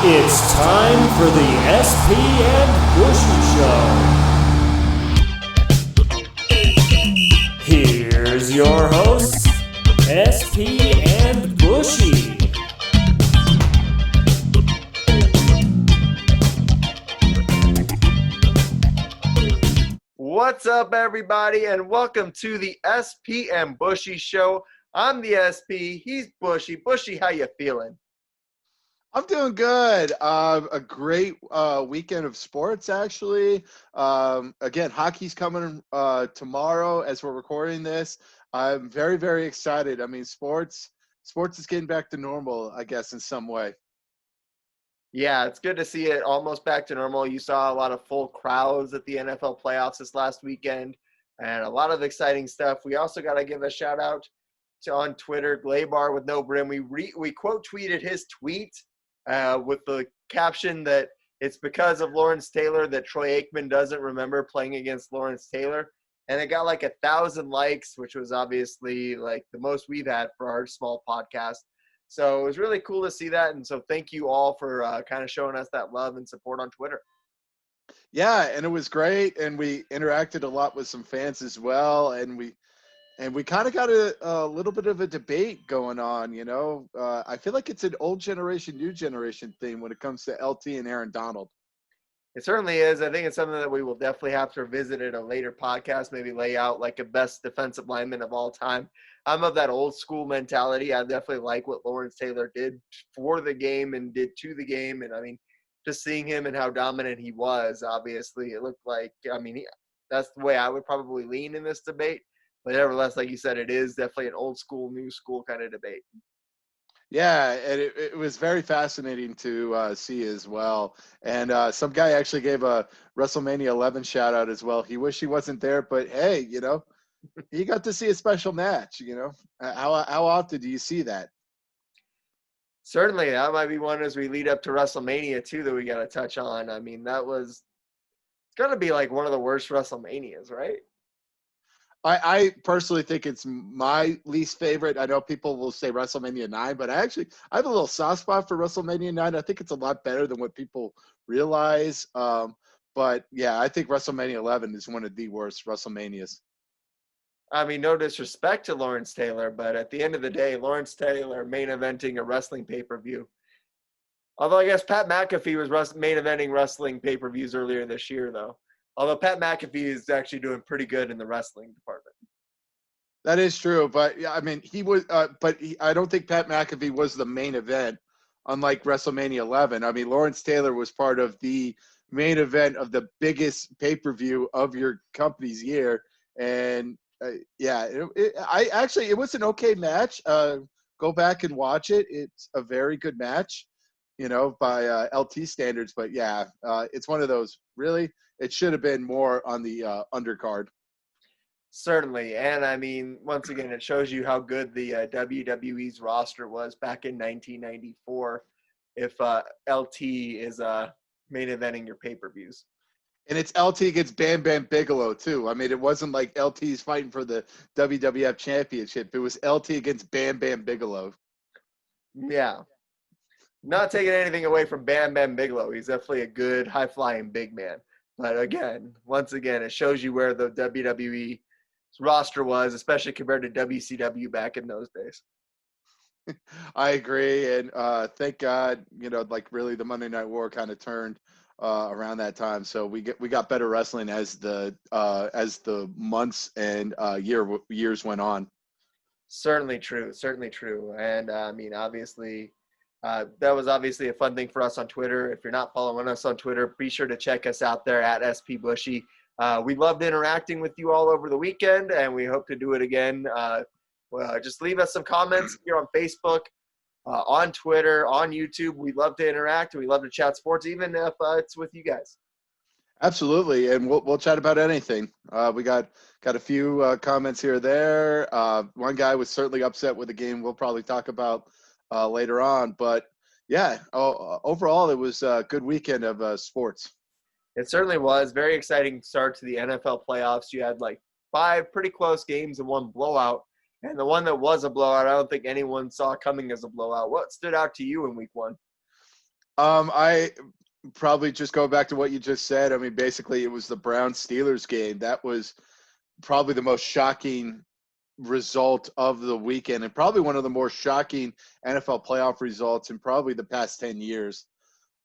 It's time for the SP and Bushy Show. Here's your hosts, SP and Bushy. What's up, everybody, and welcome to the SP and Bushy Show. I'm the SP. He's Bushy. Bushy, how you feeling? I'm doing good. A great weekend of sports, actually. Again, hockey's coming tomorrow as we're recording this. I'm very, very excited. I mean, sports is getting back to normal, I guess, in some way. Yeah, it's good to see it almost back to normal. You saw a lot of full crowds at the NFL playoffs this last weekend and a lot of exciting stuff. We also got to give a shout out to on Twitter, Glaybar with no brim. We quote tweeted his tweet with the caption that it's because of Lawrence Taylor that Troy Aikman doesn't remember playing against Lawrence Taylor. And it got like 1,000 likes, which was obviously like the most we've had for our small podcast. So it was really cool to see that. And so thank you all for kind of showing us that love and support on Twitter. Yeah, and it was great, and we interacted a lot with some fans as well, and we kind of got a little bit of a debate going on. I feel like it's an old generation, new generation thing when it comes to LT and Aaron Donald. It certainly is. I think it's something that we will definitely have to revisit in a later podcast, maybe lay out like a best defensive lineman of all time. I'm of that old school mentality. I definitely like what Lawrence Taylor did for the game and did to the game. And I mean, just seeing him and how dominant he was, obviously, it looked like, that's the way I would probably lean in this debate. But nevertheless, like you said, it is definitely an old school, new school kind of debate. Yeah, and it was very fascinating to see as well. And some guy actually gave a WrestleMania 11 shout out as well. He wished he wasn't there, but hey, he got to see a special match. How often do you see that? Certainly, that might be one as we lead up to WrestleMania too that we got to touch on. I mean, it's got to be like one of the worst WrestleManias, right? I personally think it's my least favorite. I know people will say WrestleMania 9, but I have a little soft spot for WrestleMania 9. I think it's a lot better than what people realize. But yeah, I think WrestleMania 11 is one of the worst WrestleManias. I mean, no disrespect to Lawrence Taylor, but at the end of the day, Lawrence Taylor main eventing a wrestling pay-per-view. Although I guess Pat McAfee was main eventing wrestling pay-per-views earlier this year, though. Although Pat McAfee is actually doing pretty good in the wrestling department. That is true, but yeah, I mean, I don't think Pat McAfee was the main event, unlike WrestleMania 11. I mean, Lawrence Taylor was part of the main event of the biggest pay-per-view of your company's year, and yeah, it was an okay match. Go back and watch it. It's a very good match, by LT standards. But yeah, it's one of those. Really, it should have been more on the undercard. Certainly. And I mean, once again, it shows you how good the WWE's roster was back in 1994 if LT is main eventing your pay-per-views. And it's LT against Bam Bam Bigelow, too. I mean, it wasn't like LT's fighting for the WWF Championship. It was LT against Bam Bam Bigelow. Yeah. Not taking anything away from Bam Bam Bigelow. He's definitely a good, high-flying big man. But again, once again, it shows you where the WWE roster was, especially compared to WCW back in those days. I agree. And thank God, like really the Monday Night War kind of turned around that time. So we got better wrestling as the months and years went on. Certainly true. Certainly true. And I mean, obviously, that was obviously a fun thing for us on Twitter. If you're not following us on Twitter, be sure to check us out there at SP Bushy. We loved interacting with you all over the weekend, and we hope to do it again. Just leave us some comments here on Facebook, on Twitter, on YouTube. We love to interact, and we love to chat sports, even if it's with you guys. Absolutely, and we'll chat about anything. We got a few comments here or there. One guy was certainly upset with the game. We'll probably talk about later on, but yeah, overall it was a good weekend of sports. It certainly was. Very exciting start to the NFL playoffs. You had like 5 pretty close games and 1 blowout. And the one that was a blowout, I don't think anyone saw coming as a blowout. What stood out to you in week 1? I probably just go back to what you just said. I mean, basically, it was the Browns-Steelers game. That was probably the most shocking result of the weekend, and probably one of the more shocking NFL playoff results in probably the past 10 years.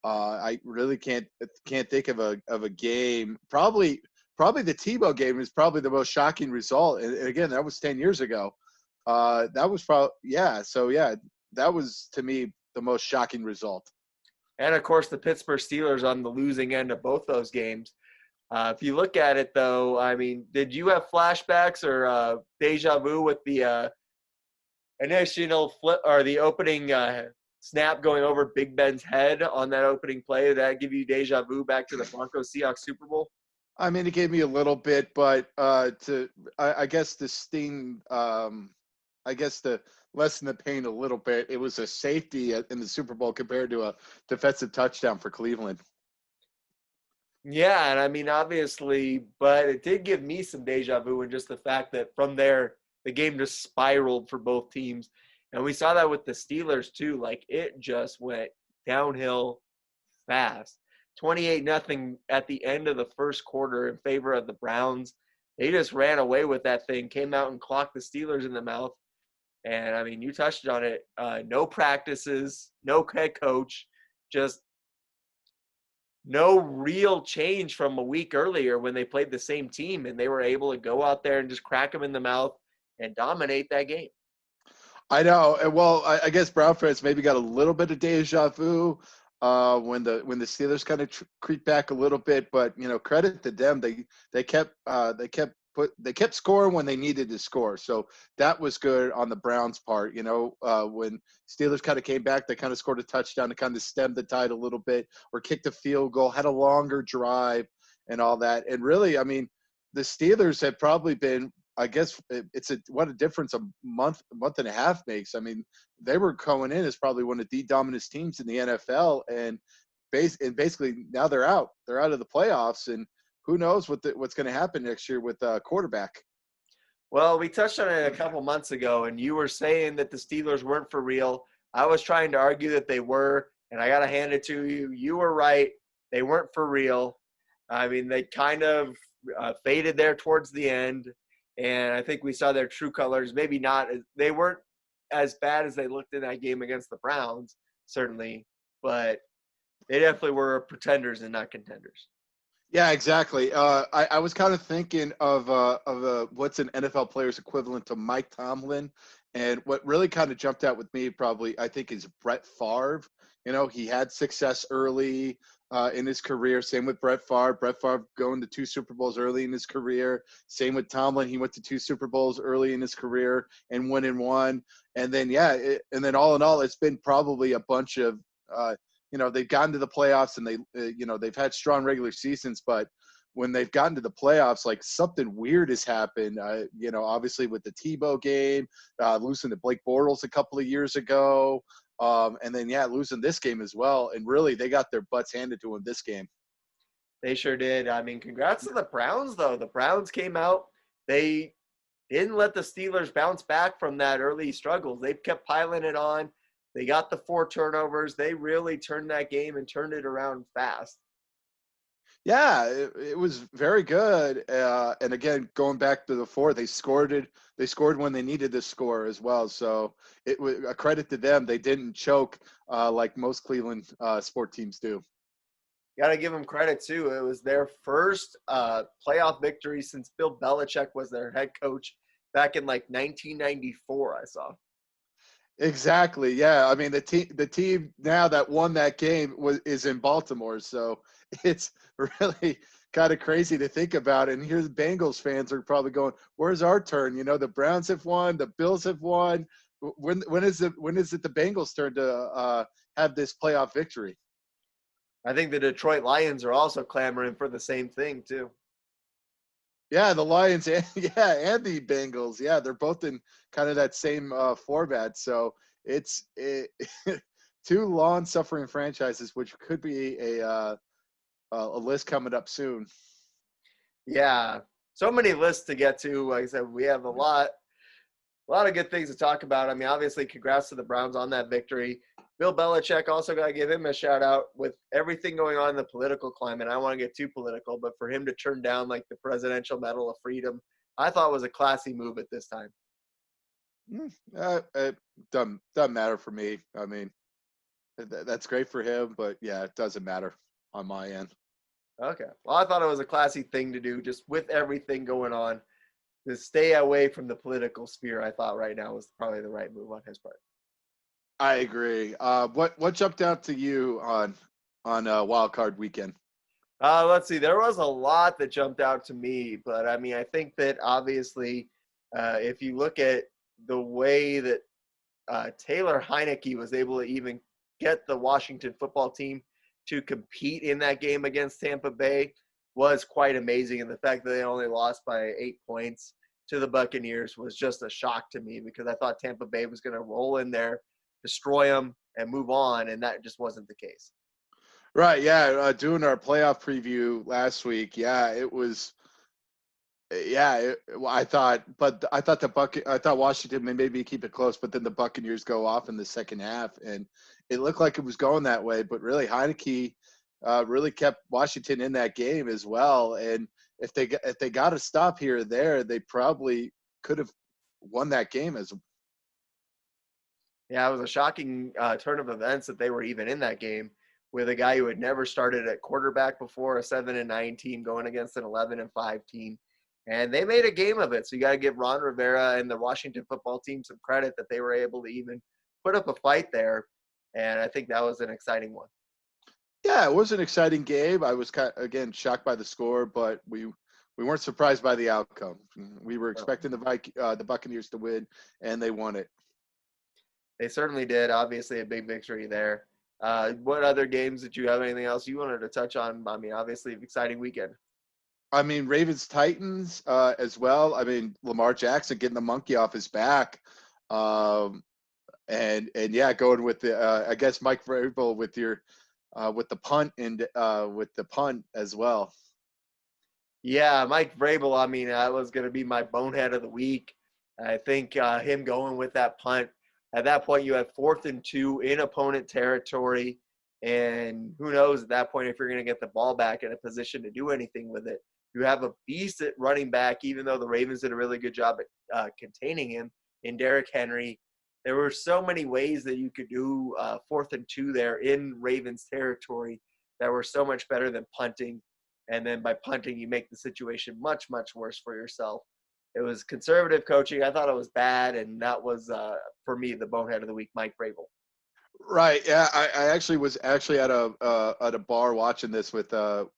I really can't think of a game. Probably the Tebow game is probably the most shocking result. And again, that was 10 years ago. That was probably So yeah, that was to me the most shocking result. And of course, the Pittsburgh Steelers on the losing end of both those games. If you look at it, though, I mean, did you have flashbacks or deja vu with the initial flip or the opening snap going over Big Ben's head on that opening play? Did that give you deja vu back to the Broncos Seahawks Super Bowl? I mean, it gave me a little bit, but I guess the sting, I guess to lessen the pain a little bit, it was a safety in the Super Bowl compared to a defensive touchdown for Cleveland. Yeah, and I mean, obviously, but it did give me some deja vu and just the fact that from there, the game just spiraled for both teams. And we saw that with the Steelers, too. Like, it just went downhill fast. 28-0 at the end of the first quarter in favor of the Browns. They just ran away with that thing, came out and clocked the Steelers in the mouth. And, I mean, you touched on it. No practices, no head coach, just no real change from a week earlier when they played the same team, and they were able to go out there and just crack them in the mouth and dominate that game. I know. Well, I guess Brown fans maybe got a little bit of deja vu when the Steelers kind of creeped back a little bit, but credit to them. They kept scoring when they needed to score. So that was good on the Browns' part. When Steelers kind of came back, they kind of scored a touchdown to kind of stem the tide a little bit, or kicked a field goal, had a longer drive, and all that. And really, I mean, the Steelers have probably been. I guess what a difference a month and a half makes. I mean, they were going in as probably one of the dominant teams in the NFL, and basically now they're out. They're out of the playoffs, and who knows what's going to happen next year with quarterback. Well, we touched on it a couple months ago, and you were saying that the Steelers weren't for real. I was trying to argue that they were, and I got to hand it to you. You were right. They weren't for real. I mean, they kind of faded there towards the end. And I think we saw their true colors. Maybe not. They weren't as bad as they looked in that game against the Browns, certainly. But they definitely were pretenders and not contenders. Yeah, exactly. I was kind of thinking of what's an NFL player's equivalent to Mike Tomlin. And what really kind of jumped out with me probably, I think, is Brett Favre. He had success early in his career. Same with Brett Favre. Brett Favre going to 2 Super Bowls early in his career. Same with Tomlin. He went to 2 Super Bowls early in his career and won and won. And then, and then all in all, it's been probably a bunch of, they've gotten to the playoffs and they've had strong regular seasons, but when they've gotten to the playoffs, like something weird has happened. Obviously with the Tebow game, losing to Blake Bortles a couple of years ago. And then, losing this game as well. And really, they got their butts handed to them this game. They sure did. I mean, congrats to the Browns, though. The Browns came out. They didn't let the Steelers bounce back from that early struggles. They kept piling it on. They got the 4 turnovers. They really turned that game and turned it around fast. Yeah, it was very good. And again, going back to the 4, they scored it. They scored when they needed to score as well. So it was a credit to them. They didn't choke like most Cleveland sport teams do. Got to give them credit, too. It was their first playoff victory since Bill Belichick was their head coach back in like 1994, I saw. Exactly. Yeah. I mean, the team now that won that game is in Baltimore. So it's really kind of crazy to think about. And here the Bengals fans are probably going, where's our turn? The Browns have won, the Bills have won. When is it the Bengals' turn to have this playoff victory? I think the Detroit Lions are also clamoring for the same thing, too. Yeah, the Lions and the Bengals. Yeah, they're both in kind of that same format. So it's 2 long-suffering franchises, which could be a list coming up soon. Yeah, so many lists to get to. Like I said, we have a lot of good things to talk about. I mean, obviously, congrats to the Browns on that victory. Bill Belichick, also got to give him a shout out with everything going on in the political climate. I don't want to get too political, but for him to turn down like the Presidential Medal of Freedom, I thought was a classy move at this time. It doesn't matter for me. I mean, that's great for him, but yeah, it doesn't matter on my end. Okay. Well, I thought it was a classy thing to do just with everything going on. To stay away from the political sphere, I thought right now was probably the right move on his part. I agree. What jumped out to you on Wild Card Weekend? Let's see. There was a lot that jumped out to me, but I mean, I think that obviously, if you look at the way that Taylor Heineke was able to even get the Washington football team to compete in that game against Tampa Bay was quite amazing. And the fact that they only lost by 8 points to the Buccaneers was just a shock to me because I thought Tampa Bay was going to roll in there, destroy them, and move on. And that just wasn't the case. Right. Yeah. Doing our playoff preview last week. Yeah, it was. Yeah, I thought Washington may maybe keep it close, but then the Buccaneers go off in the second half, and it looked like it was going that way. But really, Heineke really kept Washington in that game as well. And if they got a stop here or there, they probably could have won that game as. Yeah, it was a shocking turn of events that they were even in that game with a guy who had never started at quarterback before, a 7-9 team going against an 11-5 team. And they made a game of it. So you got to give Ron Rivera and the Washington football team some credit that they were able to even put up a fight there. And I think that was an exciting one. Yeah, it was an exciting game. I was again shocked by the score, but we weren't surprised by the outcome. We were expecting the Buccaneers to win, and they won it. They certainly did. Obviously, a big victory there. What other games did you have? Anything else you wanted to touch on? I mean, obviously, exciting weekend. I mean, Ravens Titans as well. I mean, Lamar Jackson getting the monkey off his back, and yeah, going with the I guess Mike Vrabel with your with the punt and with the punt as well. Yeah, Mike Vrabel. I mean, that was going to be my bonehead of the week. I think him going with that punt. At that point, you have 4th and 2 in opponent territory, and who knows at that point if you're going to get the ball back in a position to do anything with it. You have a beast at running back, even though the Ravens did a really good job at containing him in Derrick Henry. There were so many ways that you could do 4th and 2 there in Ravens territory that were so much better than punting. And then by punting, you make the situation much, much worse for yourself. It was conservative coaching. I thought it was bad, and that was, for me, the bonehead of the week, Mike Vrabel. Right. Yeah. I actually was at a bar watching this with a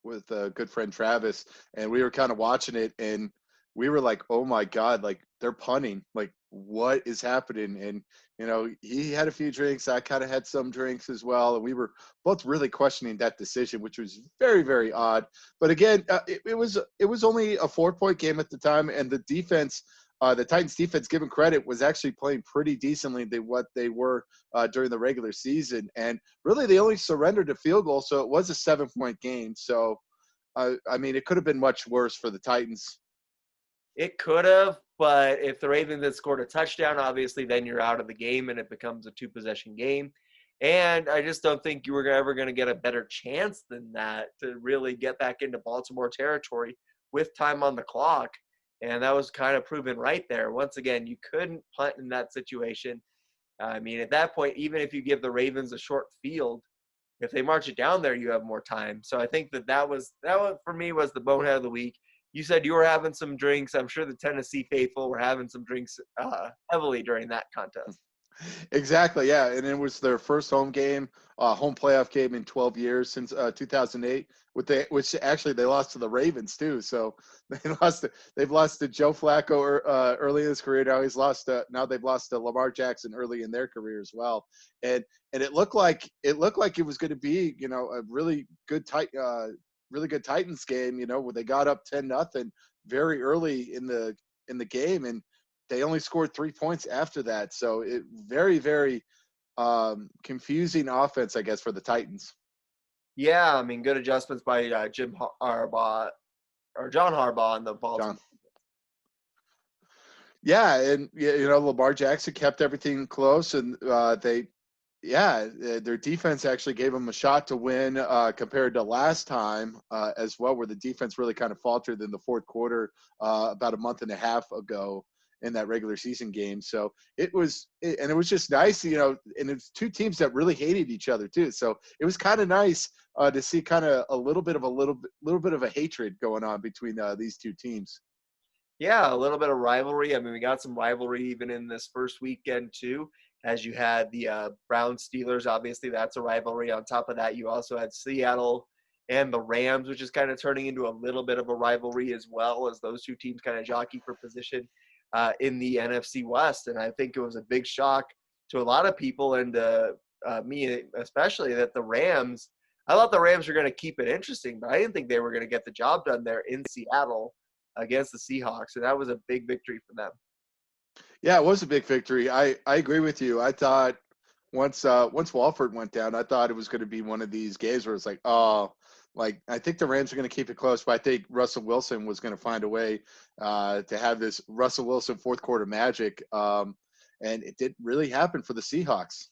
good friend Travis, and we were kind of watching it, and we were like, "Oh my God! Like they're punting. Like what is happening?" And he had a few drinks. I kind of had some drinks as well, and we were both really questioning that decision, which was very, very odd. But again, it was only a 4-point game at the time, and the defense. The Titans defense, given credit, was actually playing pretty decently than what they were during the regular season. And really, they only surrendered a field goal, so it was a 7-point game. So, I mean, it could have been much worse for the Titans. It could have, but if the Ravens had scored a touchdown, obviously then you're out of the game and it becomes a 2-possession game. And I just don't think you were ever going to get a better chance than that to really get back into Baltimore territory with time on the clock. And that was kind of proven right there. Once again, you couldn't punt in that situation. I mean, at that point, even if you give the Ravens a short field, if they march it down there, you have more time. So I think that was for me was the bonehead of the week. You said you were having some drinks. I'm sure the Tennessee faithful were having some drinks heavily during that contest. Exactly, yeah, and it was their first home playoff game in 12 years since 2008. Which actually they lost to the Ravens too. So they've lost to Joe Flacco early in his career. Now they've lost to Lamar Jackson early in their career as well. And it looked like it was going to be a really good Titans game. Where they got up 10-0 very early in the game, and they only scored 3 points after that. So it very, very confusing offense, I guess, for the Titans. Yeah, I mean, good adjustments by John Harbaugh on the Baltimore. Yeah, and Lamar Jackson kept everything close, and they their defense actually gave them a shot to win compared to last time as well, where the defense really kind of faltered in the fourth quarter about a month and a half ago in that regular season game. So it was just nice, and it's two teams that really hated each other too. So it was kind of nice to see kind of a little bit of a hatred going on between these two teams. Yeah, a little bit of rivalry. I mean, we got some rivalry even in this first weekend too, as you had the Browns Steelers. Obviously, that's a rivalry. On top of that, you also had Seattle and the Rams, which is kind of turning into a little bit of a rivalry as well, as those two teams kind of jockey for position in the NFC West. And I think it was a big shock to a lot of people, and me especially, that I thought the Rams were going to keep it interesting, but I didn't think they were going to get the job done there in Seattle against the Seahawks, and that was a big victory for them. Yeah, it was a big victory. I agree with you. I thought once Walford went down, I thought it was going to be one of these games where it's like, oh, like I think the Rams are going to keep it close, but I think Russell Wilson was going to find a way to have this Russell Wilson fourth quarter magic, and it didn't really happen for the Seahawks.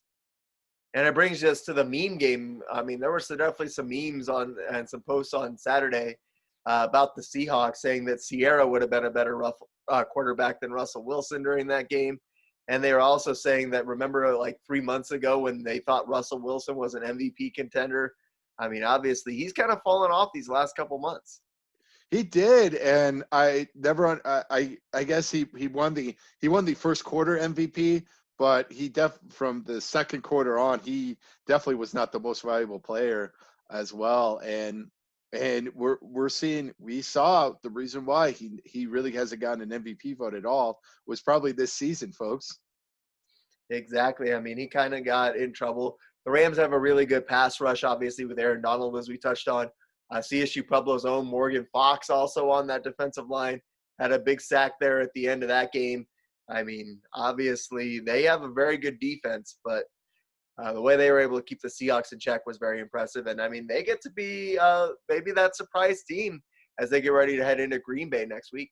And it brings us to the meme game. I mean, there were definitely some memes on and some posts on Saturday about the Seahawks saying that Sierra would have been a better quarterback than Russell Wilson during that game. And they were also saying that, remember, like 3 months ago when they thought Russell Wilson was an MVP contender? I mean, obviously, he's kind of fallen off these last couple months. He did, and I guess he won the first quarter MVP, but from the second quarter on, he definitely was not the most valuable player as well. And we saw the reason why he really hasn't gotten an MVP vote at all was probably this season, folks. Exactly. I mean, he kind of got in trouble. The Rams have a really good pass rush, obviously, with Aaron Donald, as we touched on. CSU Pueblo's own Morgan Fox also on that defensive line, had a big sack there at the end of that game. I mean, obviously, they have a very good defense, but the way they were able to keep the Seahawks in check was very impressive. And, I mean, they get to be maybe that surprise team as they get ready to head into Green Bay next week.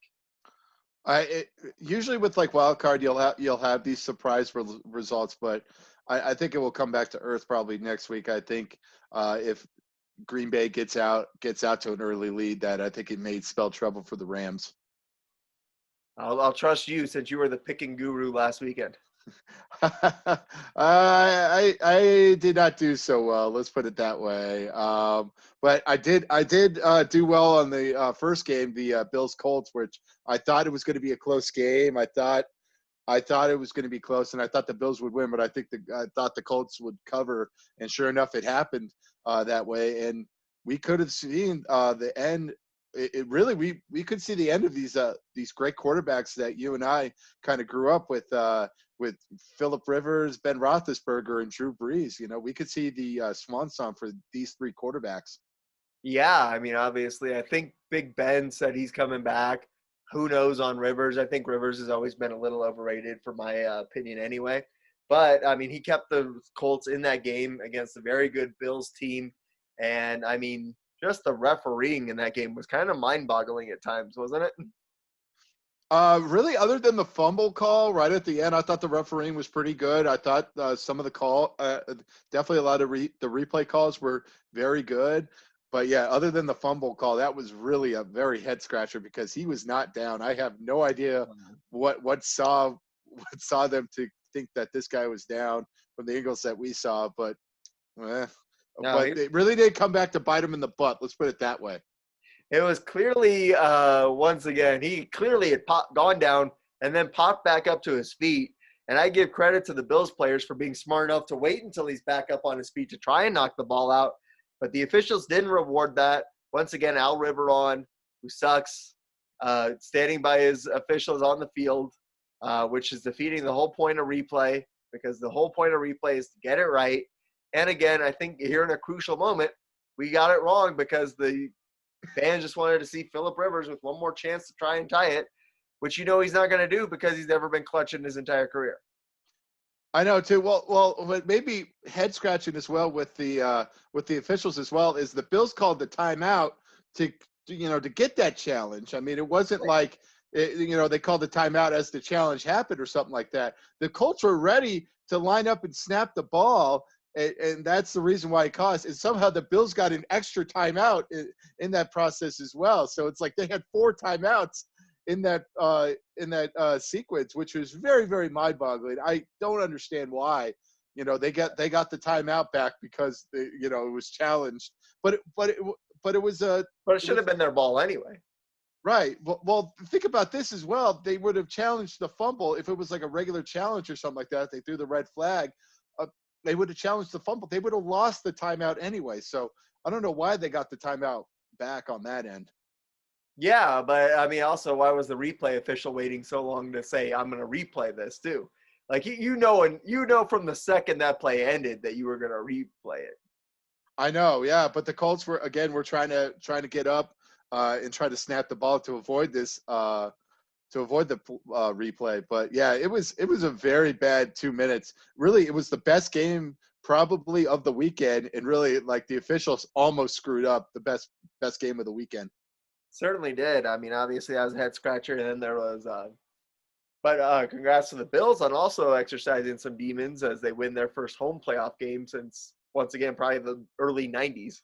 Usually with like wild card, you'll have these surprise results, but I think it will come back to earth probably next week. I think if Green Bay gets out to an early lead, that I think it may spell trouble for the Rams. I'll trust you since you were the picking guru last weekend. I did not do so well. Let's put it that way. But I did do well on the first game, the Bills Colts, which I thought it was going to be a close game. I thought it was going to be close, and I thought the Bills would win, but I thought the Colts would cover, and sure enough, it happened that way. And we could have seen the end. We could see the end of these great quarterbacks that you and I kind of grew up with Phillip Rivers, Ben Roethlisberger, and Drew Brees. We could see the swan song for these three quarterbacks. Yeah, I mean, obviously, I think Big Ben said he's coming back. Who knows on Rivers? I think Rivers has always been a little overrated, for my opinion anyway. But, I mean, he kept the Colts in that game against a very good Bills team. And, I mean, just the refereeing in that game was kind of mind-boggling at times, wasn't it? Really, other than the fumble call right at the end, I thought the refereeing was pretty good. I thought some of the definitely a lot of the replay calls were very good. But yeah, other than the fumble call, that was really a very head scratcher because he was not down. I have no idea what saw them to think that this guy was down from the angles that we saw. But it really did come back to bite him in the butt. Let's put it that way. It was clearly, once again, he clearly had gone down and then popped back up to his feet. And I give credit to the Bills players for being smart enough to wait until he's back up on his feet to try and knock the ball out. But the officials didn't reward that. Once again, Al Riveron, who sucks, standing by his officials on the field, which is defeating the whole point of replay, because the whole point of replay is to get it right. And again, I think here in a crucial moment, we got it wrong because the fans just wanted to see Phillip Rivers with one more chance to try and tie it, which he's not going to do because he's never been clutch in his entire career. I know too. Well, but maybe head scratching as well with the officials as well is the Bills called the timeout to get that challenge. I mean, it wasn't like they called the timeout as the challenge happened or something like that. The Colts were ready to line up and snap the ball, and that's the reason why it cost. And somehow the Bills got an extra timeout in that process as well. So it's like they had 4 timeouts in that sequence, which was very, very mind-boggling. I don't understand why. They got the timeout back because it was challenged, but it was a But it should have been their ball anyway. right. Well, think about this as well. They would have challenged the fumble if it was like a regular challenge or something like that. They threw the red flag. They would have challenged the fumble. They would have lost the timeout anyway. So I don't know why they got the timeout back on that end. Yeah, but I mean, also, why was the replay official waiting so long to say, I'm going to replay this too? Like, and from the second that play ended that you were going to replay it. I know, yeah, but the Colts were trying to get up and try to snap the ball to avoid this to avoid the replay. But yeah, it was a very bad 2 minutes. Really, it was the best game probably of the weekend, and really, like, the officials almost screwed up the best game of the weekend. Certainly did. I mean, obviously, that was a head scratcher, and then there was. But congrats to the Bills on also exercising some demons as they win their first home playoff game since, once again, probably the early 90s.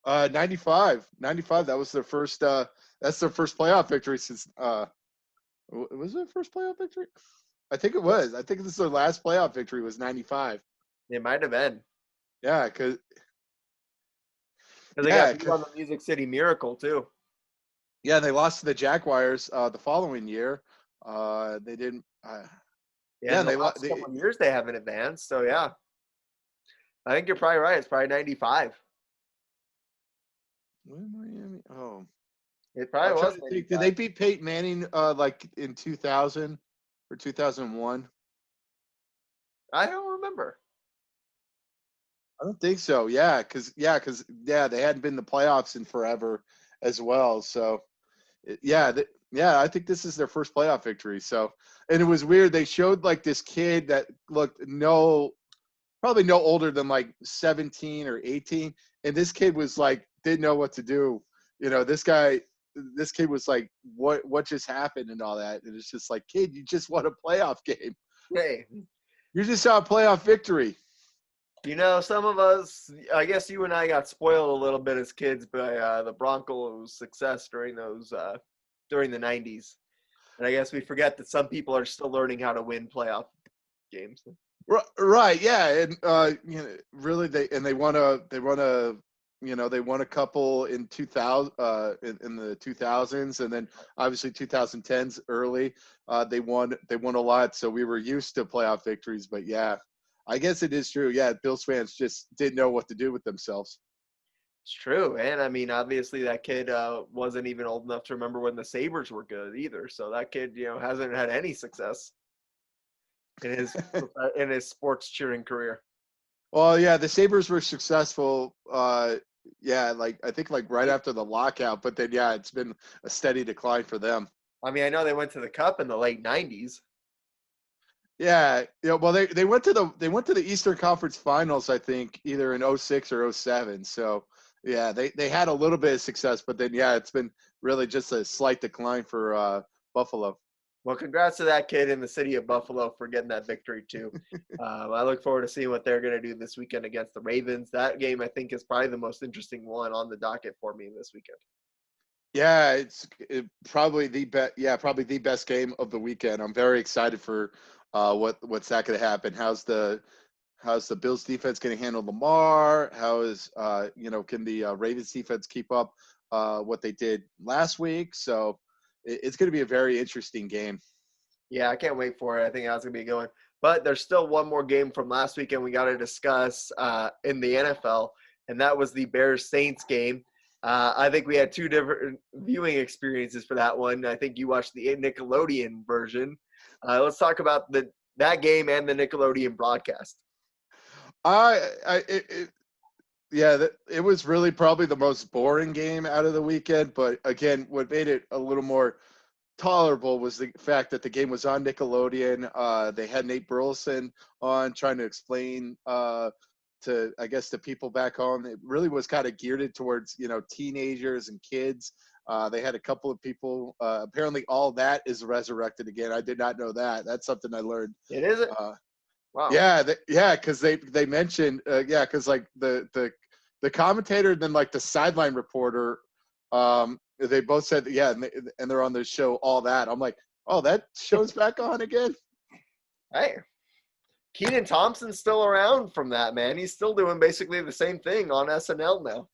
95. That was their first. That's their first playoff victory since. Was it their first playoff victory? I think it was. I think this is their last playoff victory was 95. It might have been. Yeah, because They got beat on the Music City Miracle, too. Yeah, they lost to the Jaguars the following year. They didn't. They lost a couple of years they haven't advanced. So yeah, I think you're probably right. It's probably 95. Miami. Oh, it probably was. Did they beat Peyton Manning like in 2000 or 2001? I don't remember. I don't think so. Yeah, because they hadn't been in the playoffs in forever as well. So I think this is their first playoff victory. So, and it was weird. They showed like this kid that looked probably no older than like 17 or 18. And this kid was like, didn't know what to do. This kid was like, what just happened and all that. And it's just like, kid, you just won a playoff game. Hey, you just saw a playoff victory. Some of us, I guess you and I got spoiled a little bit as kids by the Broncos' success during the 90s. And I guess we forget that some people are still learning how to win playoff games. Right, yeah, and really they won a couple in 2000 in the 2000s, and then obviously 2010s early. They won a lot, so we were used to playoff victories. But yeah, I guess it is true. Yeah, Bills fans just didn't know what to do with themselves. It's true, and I mean, obviously that kid wasn't even old enough to remember when the Sabres were good either. So that kid, hasn't had any success in his sports cheering career. Well, yeah, the Sabres were successful. Like I think like right after the lockout, but then it's been a steady decline for them. I mean, I know they went to the Cup in the late 90s. Yeah, well, they went to the Eastern Conference Finals, I think, either in 06 or 07. So yeah, they had a little bit of success, but then it's been really just a slight decline for Buffalo. Well, congrats to that kid in the city of Buffalo for getting that victory too. I look forward to seeing what they're going to do this weekend against the Ravens. That game, I think, is probably the most interesting one on the docket for me this weekend. Yeah, it's probably the best. Yeah, probably the best game of the weekend. I'm very excited for what's that going to happen. How's the Bills defense going to handle Lamar? How is can the Ravens defense keep up what they did last week? So it's going to be a very interesting game. Yeah, I can't wait for it. I think that's going to be a good one. But there's still one more game from last weekend we got to discuss in the NFL, and that was the Bears-Saints game. I think we had two different viewing experiences for that one. I think you watched the Nickelodeon version. Let's talk about that game and the Nickelodeon broadcast. It was really probably the most boring game out of the weekend. But again, what made it a little more tolerable was the fact that the game was on Nickelodeon. They had Nate Burleson on trying to explain to I guess the people back home. It really was kind of geared towards teenagers and kids. They had a couple of people. Apparently, all that is resurrected again. I did not know that. That's something I learned. It is it? Wow. Yeah, because they mentioned because like the commentator and then like the sideline reporter, they both said and they're on the show All That. I'm like, oh, that show's back on again. Hey, Kenan Thompson's still around from that, man. He's still doing basically the same thing on SNL now.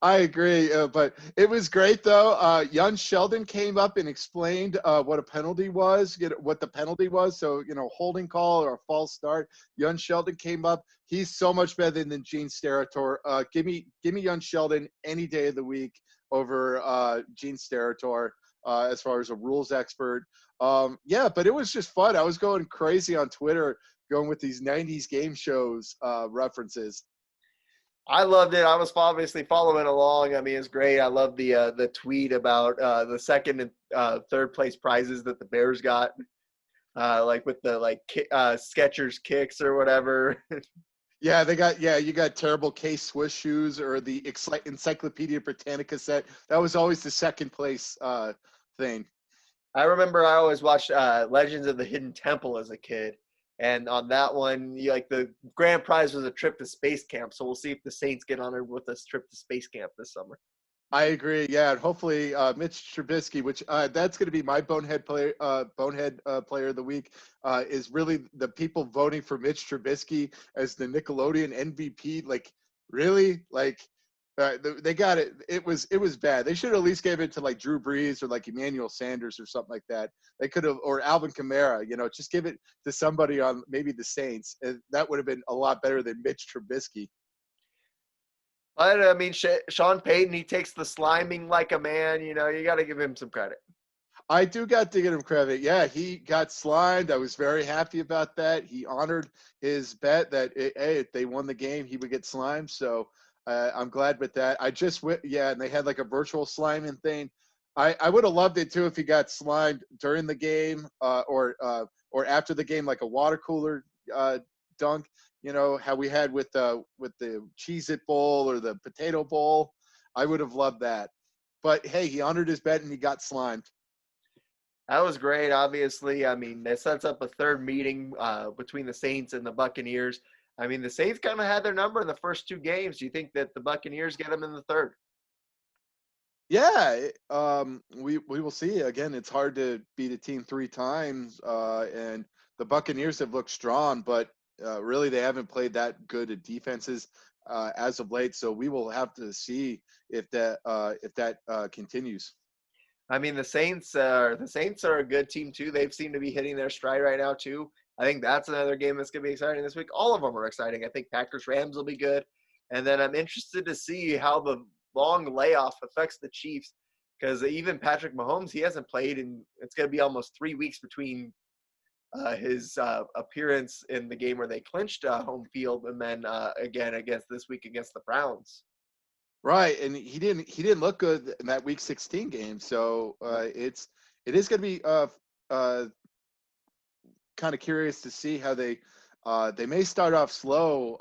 I agree, but it was great though. Young Sheldon came up and explained what a penalty was, what the penalty was. So holding call or a false start. Young Sheldon came up. He's so much better than Gene Steratore. Give me Young Sheldon any day of the week over Gene Steratore as far as a rules expert. But it was just fun. I was going crazy on Twitter, going with these '90s game shows references. I loved it. I was obviously following along. I mean, it's great. I love the tweet about the second and third place prizes that the Bears got, like with the Skechers kicks or whatever. Yeah, you got terrible K Swiss shoes or the Encyclopedia Britannica set. That was always the second place thing. I remember I always watched Legends of the Hidden Temple as a kid. And on that one, the grand prize was a trip to space camp. So we'll see if the Saints get honored with this trip to space camp this summer. I agree. Yeah, and hopefully Mitch Trubisky, which that's going to be my bonehead player of the week, is really the people voting for Mitch Trubisky as the Nickelodeon MVP. Like, really? Like, they got it. It was bad. They should at least give it to like Drew Brees or like Emmanuel Sanders or something like that. They could have, or Alvin Kamara. Just give it to somebody on maybe the Saints. That would have been a lot better than Mitch Trubisky. But, I mean, Sean Payton, he takes the sliming like a man. You got to give him some credit. I do got to give him credit. Yeah, he got slimed. I was very happy about that. He honored his bet that, if they won the game, he would get slimed. So I'm glad with that. I just went, and they had like a virtual sliming thing. I would have loved it too if he got slimed during the game or after the game, like a water cooler dunk. How we had with the Cheez-It Bowl or the Potato Bowl. I would have loved that. But hey, he honored his bet and he got slimed. That was great, obviously. I mean, that sets up a third meeting between the Saints and the Buccaneers. I mean, the Saints kind of had their number in the first two games. Do you think that the Buccaneers get them in the third? Yeah, we will see. Again, it's hard to beat a team three times, and the Buccaneers have looked strong, but really they haven't played that good at defenses as of late. So we will have to see if that continues. I mean, the Saints are a good team too. They seem to be hitting their stride right now too. I think that's another game that's going to be exciting this week. All of them are exciting. I think Packers-Rams will be good. And then I'm interested to see how the long layoff affects the Chiefs, because even Patrick Mahomes, he hasn't played, and it's going to be almost 3 weeks between his appearance in the game where they clinched home field and then again against this week against the Browns. Right, and he didn't look good in that Week 16 game. So it is going to be kind of curious to see how they may start off slow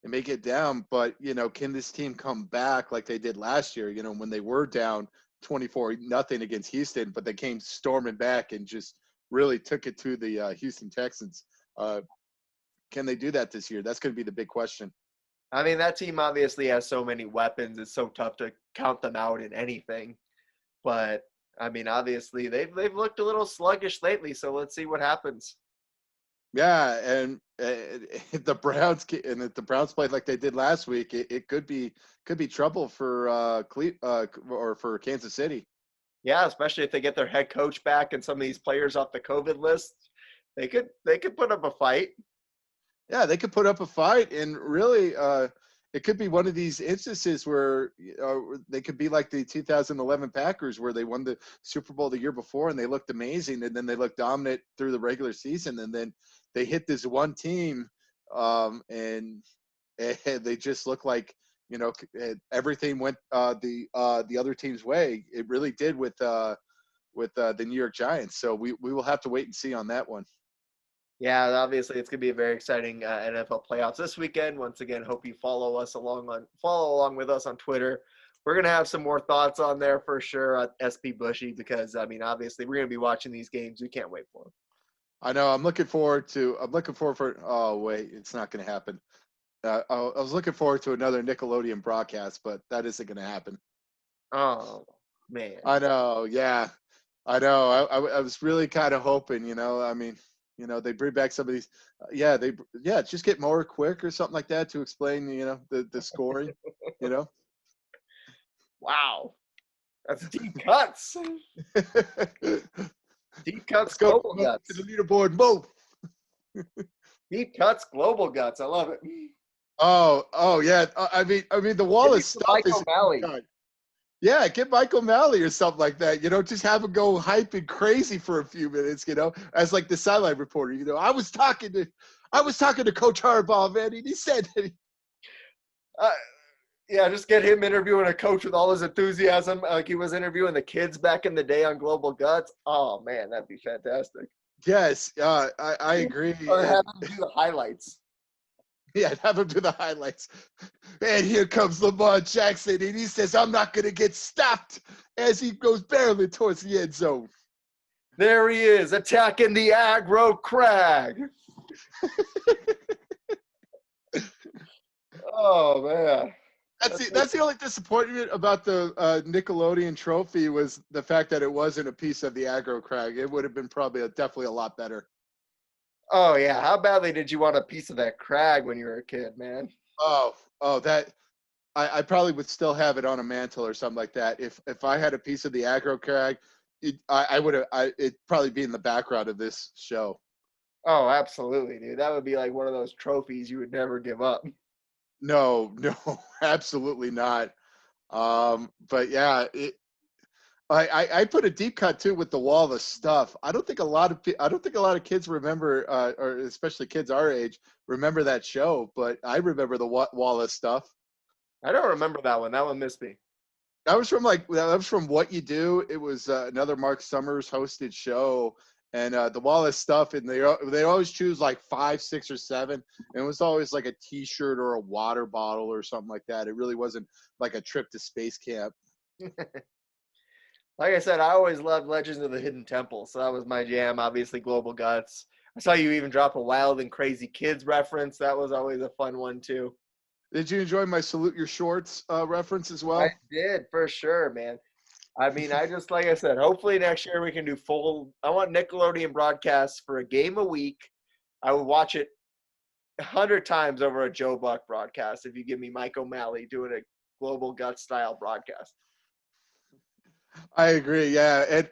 and may get down, but can this team come back like they did last year? When they were down 24-0 against Houston, but they came storming back and just really took it to the Houston Texans. Can they do that this year? That's going to be the big question. I mean, that team obviously has so many weapons. It's so tough to count them out in anything. But I mean, obviously they've looked a little sluggish lately. So let's see what happens. Yeah, and if the Browns played like they did last week, it could be trouble for or for Kansas City. Yeah, especially if they get their head coach back and some of these players off the COVID list, they could put up a fight. Yeah, they could put up a fight, and really, it could be one of these instances where they could be like the 2011 Packers, where they won the Super Bowl the year before and they looked amazing, and then they looked dominant through the regular season, and then they hit this one team, and they just look like everything went the other team's way. It really did with the New York Giants. So we will have to wait and see on that one. Yeah, obviously it's going to be a very exciting NFL playoffs this weekend. Once again, hope you follow along with us on Twitter. We're going to have some more thoughts on there for sure at SP Bushy because I mean, obviously we're going to be watching these games. We can't wait for them. I know. I'm looking forward for. Oh wait, it's not going to happen. I was looking forward to another Nickelodeon broadcast, but that isn't going to happen. Oh man. I know. Yeah, I know. I was really kind of hoping. I mean, they bring back some of these. Just get more quick or something like that to explain. The scoring. You know. Wow. That's deep cuts. Deep cuts, Let's go global to guts. the leaderboard. Move. Deep cuts, global guts. I love it. Oh yeah. I mean, the Wallace stuff Mike is. O'Malley. Yeah, get Mike O'Malley or something like that. Just have him go hyping crazy for a few minutes. As like the sideline reporter. I was talking to Coach Harbaugh, man, and he said that. Yeah, just get him interviewing a coach with all his enthusiasm, like he was interviewing the kids back in the day on Global Guts. Oh man, that'd be fantastic. Yes, I agree. Or have him do the highlights. Yeah, have him do the highlights. And here comes Lamar Jackson, and he says, "I'm not going to get stopped," as he goes barely towards the end zone. There he is, attacking the aggro crag. Oh man. That's the only disappointment about the Nickelodeon trophy was the fact that it wasn't a piece of the aggro crag. It would have been probably definitely a lot better. Oh yeah, how badly did you want a piece of that crag when you were a kid, man? Oh, that I probably would still have it on a mantle or something like that. If I had a piece of the aggro crag, it'd probably be in the background of this show. Oh, absolutely, dude. That would be like one of those trophies you would never give up. No, absolutely not. But yeah, I put a deep cut too with the Wallace stuff. I don't think a lot of kids remember, or especially kids our age, remember that show. But I remember the Wallace stuff. I don't remember that one. That one missed me. That was from What You Do. It was another Mark Summers hosted show, and the Wallace stuff. And they always choose like 5, 6, or 7. And it was always like a T-shirt or a water bottle or something like that. It really wasn't like a trip to space camp. Like I said, I always loved Legends of the Hidden Temple, so that was my jam. Obviously, Global Guts. I saw you even drop a Wild and Crazy Kids reference. That was always a fun one too. Did you enjoy my Salute Your Shorts reference as well? I did, for sure, man. I mean, like I said, hopefully next year we can do full. I want Nickelodeon broadcasts for a game a week. I would watch it 100 times over a Joe Buck broadcast if you give me Mike O'Malley doing a Global Guts style broadcast. I agree. Yeah, and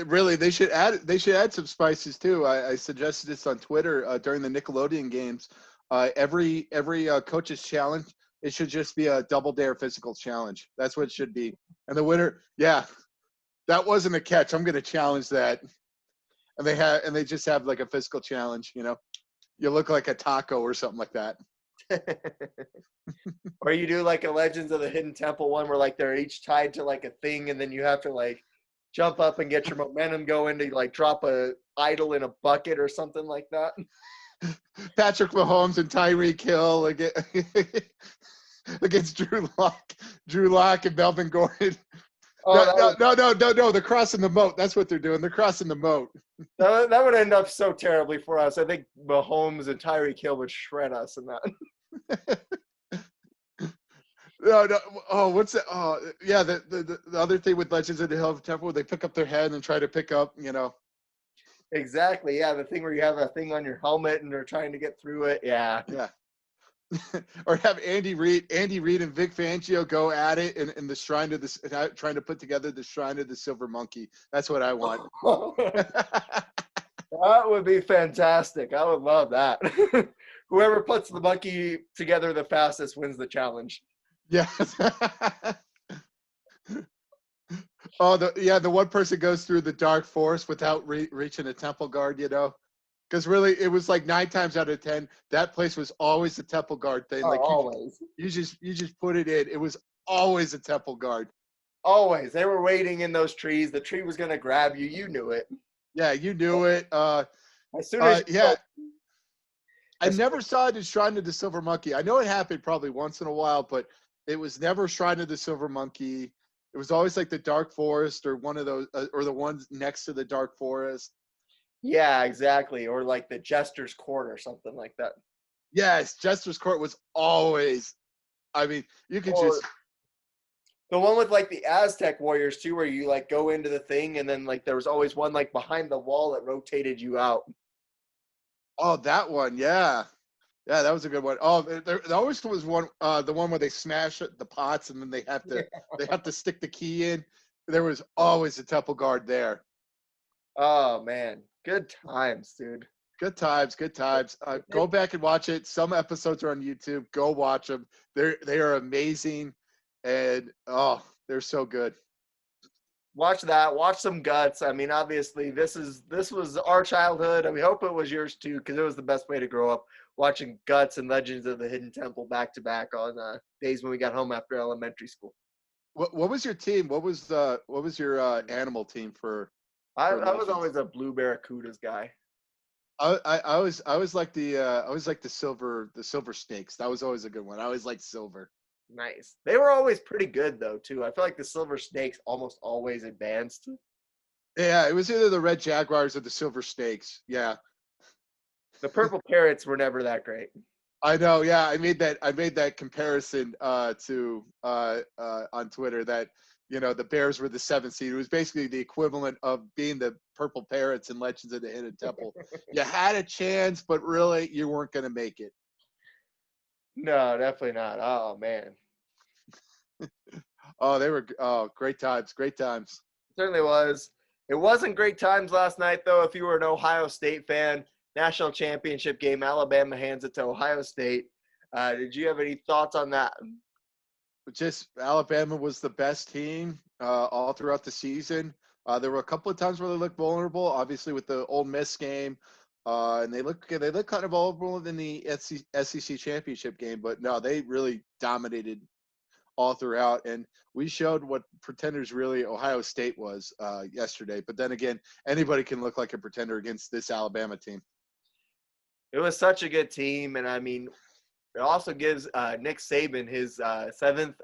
really, they should add some spices too. I suggested this on Twitter during the Nickelodeon games. Every coach's challenge, it should just be a double dare physical challenge. That's what it should be. And the winner, yeah, that wasn't a catch. I'm going to challenge that. And they just have like a physical challenge. You look like a taco or something like that. Or you do like a Legends of the Hidden Temple one where like they're each tied to like a thing and then you have to like jump up and get your momentum going to like drop a idol in a bucket or something like that. Patrick Mahomes and Tyreek Hill against Drew Lock and Melvin Gordon. No, they're crossing the moat. That's what they're doing. They're crossing the moat. That would end up so terribly for us. I think Mahomes and Tyreek Hill would shred us in that. No. Oh, what's that? Oh, yeah. The other thing with Legends of the Hill of Temple, they pick up their head and try to pick up, Exactly. Yeah, the thing where you have a thing on your helmet and they're trying to get through it. Yeah. Yeah. Or have Andy Reid and Vic Fangio go at it in the shrine to this, trying to put together the shrine of the Silver Monkey. That's what I want. That would be fantastic. I would love that. Whoever puts the monkey together the fastest wins the challenge. Yeah. The one person goes through the dark forest without reaching a temple guard, because really it was like 9 times out of 10 that place was always the temple guard thing. Like always. You just put it in. It was always a temple guard. Always. They were waiting in those trees. The tree was going to grab you. You knew it. Yeah, you knew it. As soon as I never saw it as Shrine of the Silver Monkey. I know it happened probably once in a while, but it was never Shrine of the Silver Monkey. It was always like the Dark Forest or one of those, or the ones next to the Dark Forest. Yeah, exactly. Or like the Jester's Court or something like that. Yes, Jester's Court was always. I mean, you could Or just. the one with like the Aztec warriors too, where you like go into the thing and then like there was always one like behind the wall that rotated you out. Oh, that one, yeah. Yeah, that was a good one. Oh, there always was one, the one where they smash the pots and then they have to stick the key in. There was always a temple guard there. Oh man, good times, dude. Good times, good times. Go back and watch it. Some episodes are on YouTube. Go watch them. They are amazing, and oh, they're so good. Watch that. Watch some Guts. I mean, obviously, this was our childhood, and we hope it was yours too, because it was the best way to grow up. Watching Guts and Legends of the Hidden Temple back to back on days when we got home after elementary school. What was your team? What was your animal team for? I was Legends? always a Blue Barracudas guy. I was like the silver snakes. That was always a good one. I always liked silver. Nice. They were always pretty good though too. I feel like the Silver Snakes almost always advanced. Yeah, it was either the red jaguars or the silver snakes. Yeah, The Purple Parrots were never that great. I know. Yeah, I made that comparison to on Twitter that the Bears were the 7th seed. It was basically the equivalent of being the Purple Parrots in Legends of the Hidden Temple. You had a chance, but really you weren't going to make it. No, definitely not. Oh man. Oh, they were great times, great times. Certainly was. It wasn't great times last night, though. If you were an Ohio State fan, national championship game, Alabama hands it to Ohio State. Did you have any thoughts on that? Just Alabama was the best team all throughout the season. There were a couple of times where they looked vulnerable, obviously with the Ole Miss game, and they look kind of vulnerable in the SEC championship game. But no, they really dominated all throughout, and we showed what pretenders really Ohio State was yesterday. But then again, anybody can look like a pretender against this Alabama team. It was such a good team, and I mean, it also gives Nick Saban his 7th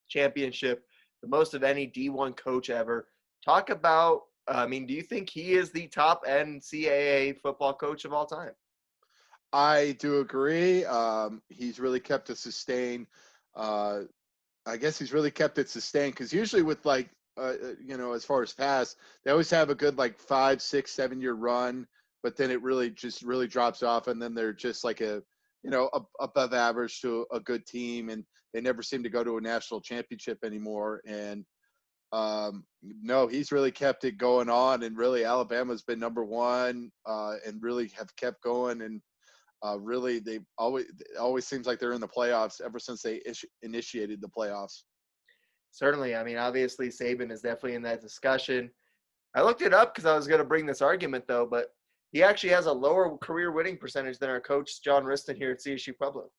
championship, the most of any D1 coach ever. Talk about, I mean, do you think he is the top NCAA football coach of all time? I do agree. He's really kept it sustained. I guess he's really kept it sustained because usually with as far as pass, they always have a good like 5, 6, 7 year run, but then it really drops off, and then they're just like above average to a good team, and they never seem to go to a national championship anymore. And no, he's really kept it going on, and really Alabama's been number one and really have kept going, and really it always seems like they're in the playoffs ever since they initiated the playoffs. Certainly. I mean, obviously Saban is definitely in that discussion. I looked it up because I was going to bring this argument though, but he actually has a lower career winning percentage than our coach, John Riston, here at CSU Pueblo.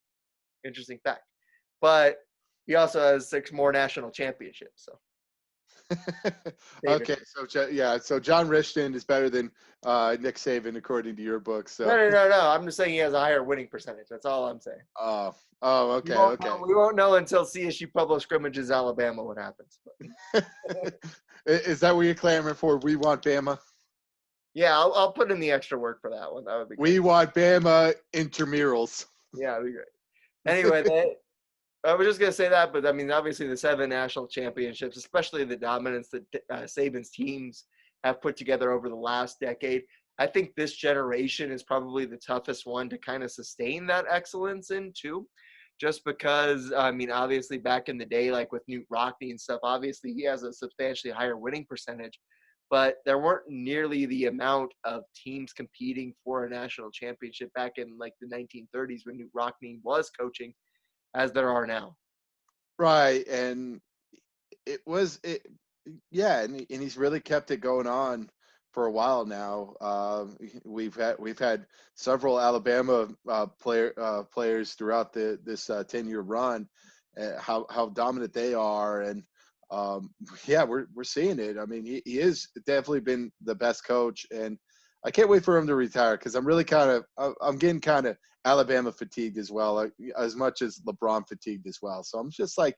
Interesting fact. But he also has 6 more national championships. So. Okay, so John Richton is better than Nick Saban according to your book. So no. I'm just saying he has a higher winning percentage. That's all I'm saying. Oh, okay, We won't know until CSU Pueblo scrimmages Alabama what happens. Is that what you're clamoring for? We want Bama. Yeah, I'll put in the extra work for that one. That would be great. We want Bama intramurals. Yeah, that'd be great. Anyway, I was just going to say that, but I mean, obviously the 7 national championships, especially the dominance that Saban's teams have put together over the last decade, I think this generation is probably the toughest one to kind of sustain that excellence in too. Just because, I mean, obviously back in the day, like with Newt Rockne and stuff, obviously he has a substantially higher winning percentage, but there weren't nearly the amount of teams competing for a national championship back in like the 1930s when Newt Rockne was coaching as there are now. Right. And and he's really kept it going on for a while now. We've had several Alabama players throughout this 10-year run, how dominant they are, and we're seeing it. I mean, he is definitely been the best coach, and I can't wait for him to retire because I'm getting kind of Alabama fatigued as well, like, as much as LeBron fatigued as well. So I'm just like,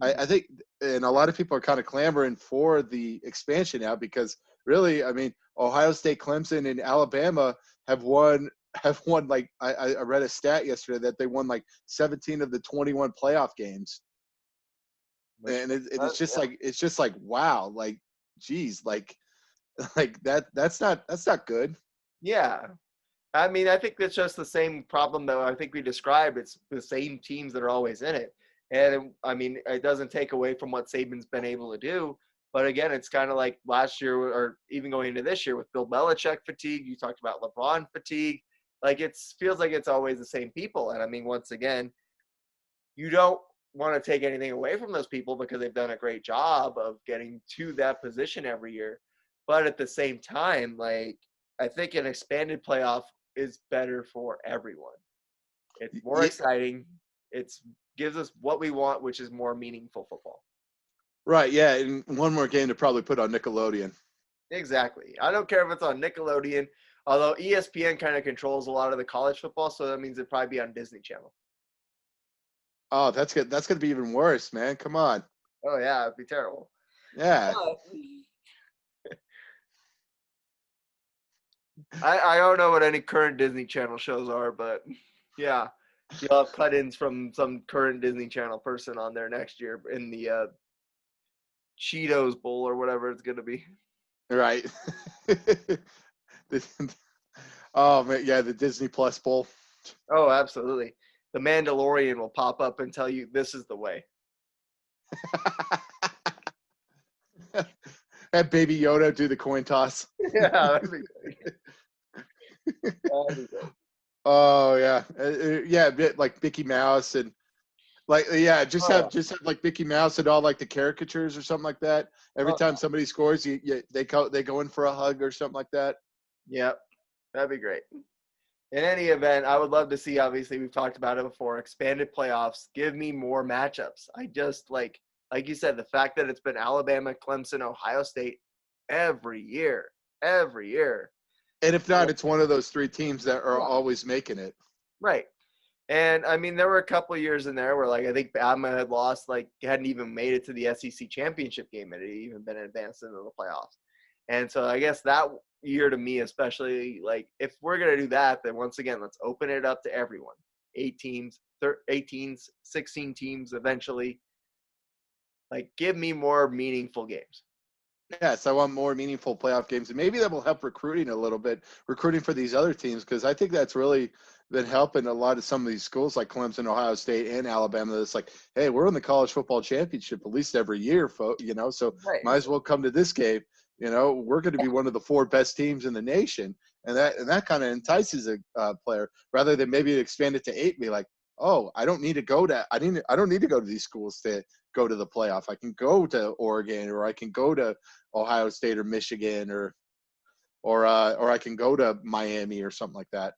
I think, and a lot of people are kind of clamoring for the expansion now because really, I mean, Ohio State, Clemson, and Alabama have won like I read a stat yesterday that they won like 17 of the 21 playoff games, and it's just like wow, like geez, like that's not good. Yeah. I mean, I think it's just the same problem that I think we described. It's the same teams that are always in it. And I mean, it doesn't take away from what Saban's been able to do. But again, it's kind of like last year or even going into this year with Bill Belichick fatigue. You talked about LeBron fatigue. Like it feels like it's always the same people. And I mean, once again, you don't want to take anything away from those people because they've done a great job of getting to that position every year. But at the same time, like I think an expanded playoff is better for everyone. It's more exciting. It's gives us what we want, which is more meaningful football. Right, yeah, and one more game to probably put on Nickelodeon. Exactly. I don't care if it's on Nickelodeon, although ESPN kind of controls a lot of the college football, so that means it'd probably be on Disney Channel. Oh, that's good. That's gonna be even worse, man. Come on. Oh yeah, it'd be terrible. Yeah. I don't know what any current Disney Channel shows are, but yeah, you'll have cut-ins from some current Disney Channel person on there next year in the Cheetos Bowl or whatever it's gonna be. Right. Oh man, yeah, the Disney Plus Bowl. Oh, absolutely. The Mandalorian will pop up and tell you this is the way. Have Baby Yoda do the coin toss. Yeah, that'd be great. That'd be great. Oh yeah, yeah, a bit like Mickey Mouse and like yeah, just have like Mickey Mouse and all like the caricatures or something like that. Every time somebody scores, they go in for a hug or something like that. Yep, that'd be great. In any event, I would love to see, obviously, we've talked about it before, expanded playoffs. Give me more matchups. I just, like you said, the fact that it's been Alabama, Clemson, Ohio State every year. And if not, it's one of those three teams that are always making it. Right. And, I mean, there were a couple of years in there where, like, I think Bama had lost, like, hadn't even made it to the SEC championship game. It had even been advanced into the playoffs. And so I guess that year to me, especially, like, if we're going to do that, then once again, let's open it up to everyone. 8 teams, 16 teams eventually. Like, give me more meaningful games. Yes, I want more meaningful playoff games, and maybe that will help recruiting a little bit, recruiting for these other teams, because I think that's really been helping a lot of some of these schools like Clemson, Ohio State, and Alabama. That's like, hey, we're in the college football championship at least every year, folks. So might as well come to this game. We're going to be one of the 4 best teams in the nation, and that kind of entices a player rather than maybe expand it to 8 and be like, oh, I don't need to go to these schools to go to the playoff. I can go to Oregon, or I can go to Ohio State or Michigan, or I can go to Miami or something like that.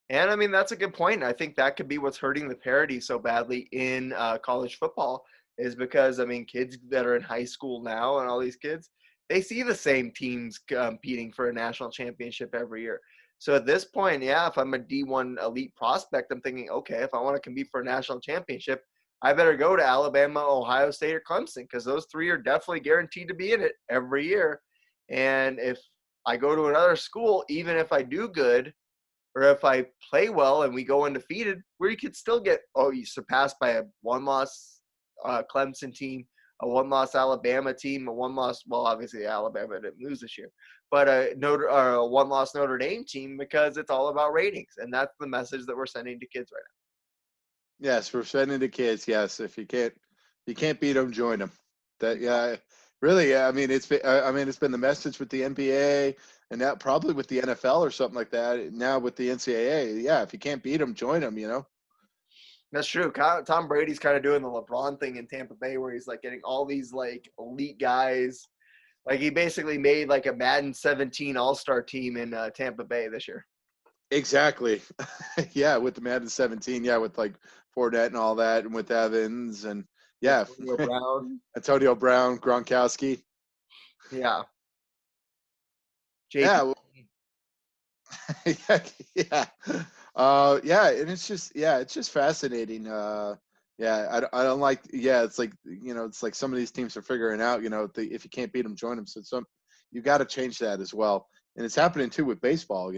And I mean, that's a good point. I think that could be what's hurting the parity so badly in college football is because, I mean, kids that are in high school now and all these kids, they see the same teams competing for a national championship every year. So at this point, yeah, if I'm a D1 elite prospect, I'm thinking, okay, if I want to compete for a national championship, I better go to Alabama, Ohio State, or Clemson because those 3 are definitely guaranteed to be in it every year. And if I go to another school, even if I do good, or if I play well and we go undefeated, where you could still get, you surpassed by a 1-loss Clemson team, a 1-loss Alabama team, a 1-loss, well, obviously Alabama didn't lose this year, but a 1-loss Notre Dame team because it's all about ratings. And that's the message that we're sending to kids right now. Yes, we're sending to kids. Yes, if you can't beat them, join them. Really. I mean, it's been the message with the NBA, and now probably with the NFL or something like that. Now with the NCAA, yeah, if you can't beat them, join them. That's true. Tom Brady's kind of doing the LeBron thing in Tampa Bay, where he's like getting all these like elite guys. Like he basically made like a Madden 17 All-Star team in Tampa Bay this year. Exactly. Yeah, with the Madden 17, yeah, with like Fournette and all that, and with Evans and yeah, Antonio Brown, Gronkowski. Yeah. Yeah. Yeah. Yeah, and it's just fascinating. I don't like, it's like, it's like some of these teams are figuring out, if you can't beat them, join them. So you got to change that as well. And it's happening too with baseball.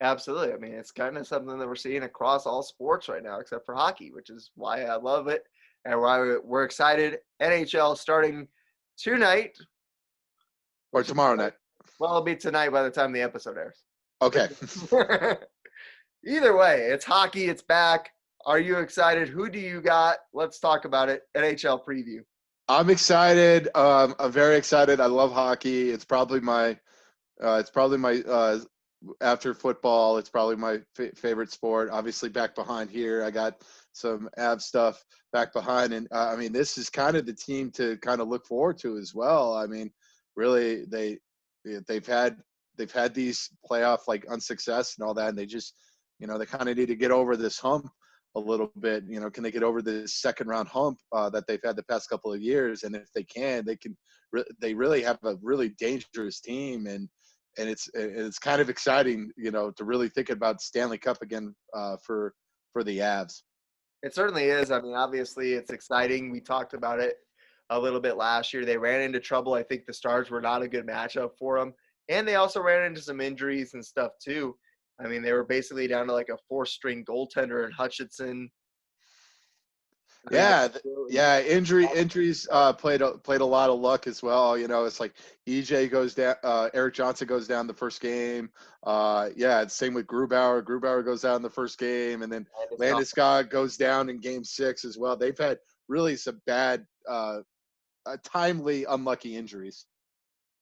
Absolutely. I mean, it's kind of something that we're seeing across all sports right now, except for hockey, which is why I love it and why we're excited. NHL starting tonight, Or which is, tomorrow night. well, it'll be tonight by the time the episode airs. Okay. Either way, it's hockey. It's back. Are you excited? Who do you got? Let's talk about it. NHL preview. I'm excited. I'm very excited. I love hockey. It's probably my after football. It's probably my favorite sport. Obviously, back behind here, I got some Av stuff back behind, and I mean, this is kind of the team to kind of look forward to as well. I mean, really, they've had these playoff like unsuccess and all that, and they just they kind of need to get over this hump a little bit. Can they get over this second round hump that they've had the past couple of years? And if they can, they really have a really dangerous team, and it's kind of exciting, to really think about Stanley Cup again for the Avs. It certainly is. I mean, obviously, it's exciting. We talked about it a little bit last year. They ran into trouble. I think the Stars were not a good matchup for them. And they also ran into some injuries and stuff, too. I mean, they were basically down to like a four-string goaltender in Hutchinson. I mean, Yeah. Injuries played a lot of luck as well. It's like EJ goes down, Eric Johnson goes down the first game. It's same with Grubauer. Grubauer goes down the first game, and then Landeskog goes down in game 6 as well. They've had really some bad, timely, unlucky injuries.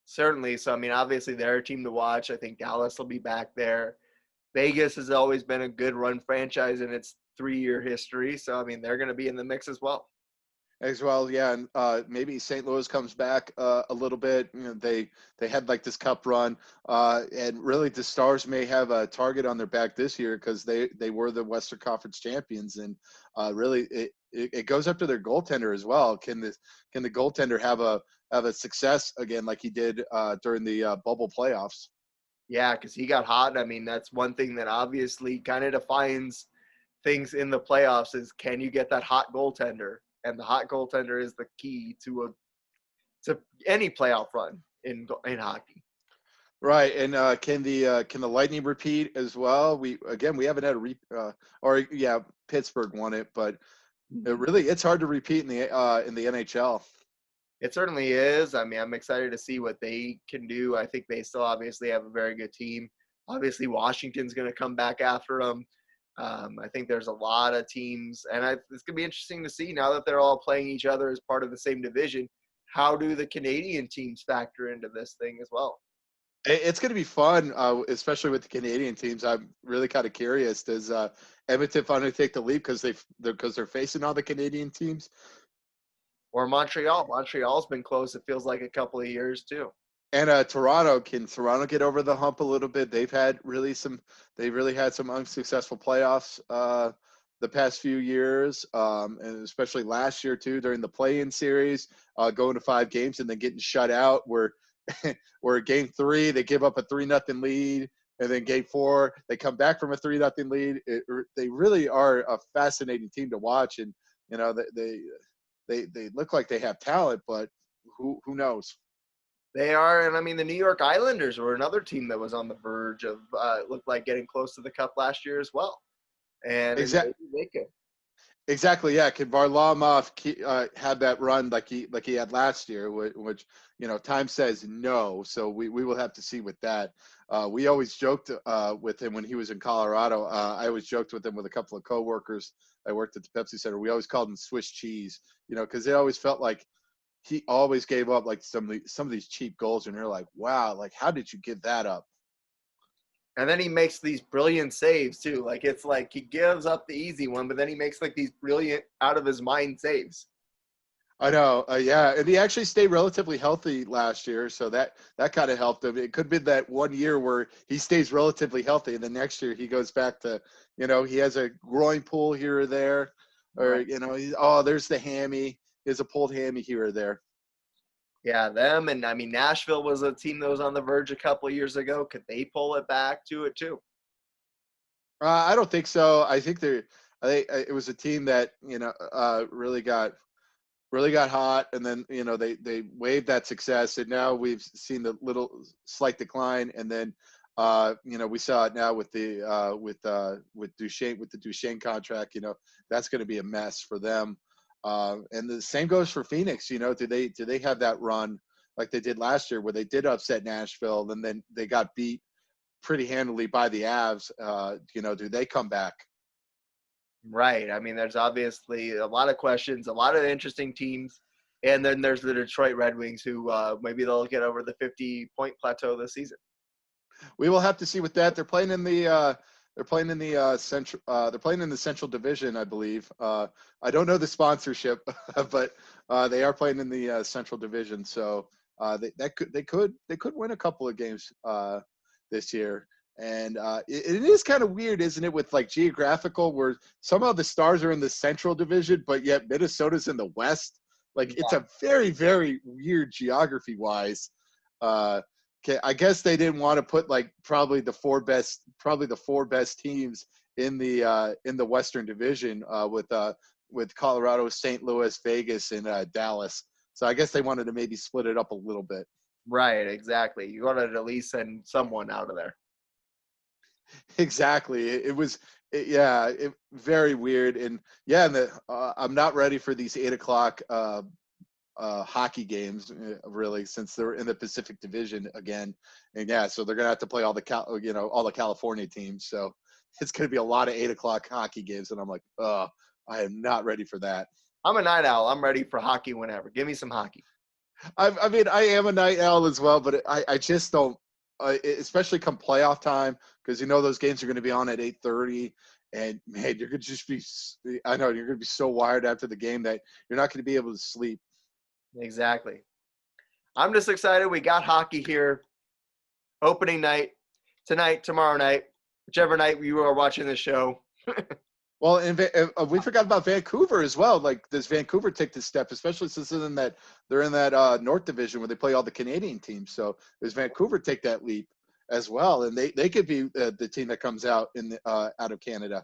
Certainly. So, I mean, obviously, they're a team to watch. I think Dallas will be back there. Vegas has always been a good run franchise in its 3-year history. So, I mean, they're going to be in the mix as well. As well, yeah, and maybe St. Louis comes back a little bit. They had like this cup run, and really the Stars may have a target on their back this year because they were the Western Conference champions, and really it goes up to their goaltender as well. Can the goaltender have a success again like he did during the bubble playoffs? Yeah, because he got hot. I mean, that's one thing that obviously kind of defines things in the playoffs is can you get that hot goaltender? And the hot goaltender is the key to any playoff run in hockey. Right, and can the Lightning repeat as well? We haven't had Pittsburgh won it, but it's hard to repeat in the NHL. It certainly is. I mean, I'm excited to see what they can do. I think they still obviously have a very good team. Obviously, Washington's going to come back after them. I think there's a lot of teams, and it's going to be interesting to see now that they're all playing each other as part of the same division. How do the Canadian teams factor into this thing as well? It's going to be fun, especially with the Canadian teams. I'm really kind of curious. Does Edmonton finally take the leap because they're facing all the Canadian teams? Or Montreal. Montreal's been close, it feels like, a couple of years too. And Toronto, can Toronto get over the hump a little bit? They've really had some unsuccessful playoffs the past few years, and especially last year too during the play-in series, going to 5 games and then getting shut out. Where game 3 they give up a 3-0 lead, and then game 4 they come back from a 3-0 lead. They really are a fascinating team to watch, and they look like they have talent, but who knows? They are, and I mean the New York Islanders were another team that was on the verge of looked like getting close to the cup last year as well. And Exactly. they could. Exactly. Yeah. Could Varlamov have that run like he had last year, which time says no. So we will have to see with that. We always joked with him when he was in Colorado. I always joked with him with a couple of coworkers. I worked at the Pepsi Center. We always called him Swiss cheese, because it always felt like he always gave up like some of these cheap goals, and you're like, wow, like how did you give that up? And then he makes these brilliant saves too. Like it's like he gives up the easy one, but then he makes like these brilliant out of his mind saves. I know, yeah, and he actually stayed relatively healthy last year, so that kind of helped him. It could be that one year where he stays relatively healthy, and the next year he goes back to, he has a groin pull here or there, or Right. there's the hammy, he has a pulled hammy here or there. Yeah, them, and I mean Nashville was a team that was on the verge a couple of years ago. Could they pull it back to it too? I don't think so. I think it was a team that really got hot, and then they waved that success, and now we've seen the little slight decline, and then we saw it now with the with the Duchesne contract. That's going to be a mess for them, and the same goes for Phoenix. Do they have that run like they did last year where they did upset Nashville, and then they got beat pretty handily by the Avs? Do they come back? Right. I mean, there's obviously a lot of questions, a lot of interesting teams, and then there's the Detroit Red Wings, who maybe they'll get over the 50-point plateau this season. We will have to see with that. They're playing in the central. They're playing in the Central Division, I believe. I don't know the sponsorship, but they are playing in the Central Division. So they could win a couple of games this year. And it is kind of weird, isn't it, with like geographical, where somehow the Stars are in the Central Division, but yet Minnesota's in the West. Like it's a very, very weird geography wise. Okay, I guess they didn't want to put like probably the four best teams in the Western Division with Colorado, St. Louis, Vegas, and Dallas. So I guess they wanted to maybe split it up a little bit. Right, exactly. You wanted to at least send someone out of there. Exactly. Very weird. And I'm not ready for these 8 o'clock hockey games, really, since they're in the Pacific Division again. And so they're gonna have to play all the California teams. So it's gonna be a lot of 8 o'clock hockey games, and I'm like, I am not ready for that. I'm a night owl. I'm ready for hockey whenever. Give me some hockey. I mean, I am a night owl as well, but I just don't, especially come playoff time, because those games are going to be on at 8:30, and man, you're going to just be. I know you're going to be so wired after the game that you're not going to be able to sleep. Exactly. I'm just excited. We got hockey here. Opening night tonight, tomorrow night, whichever night you are watching the show. Well, and we forgot about Vancouver as well. Like, does Vancouver take this step, especially since they're in that North Division where they play all the Canadian teams? So does Vancouver take that leap as well, and they could be the team that comes out out of Canada?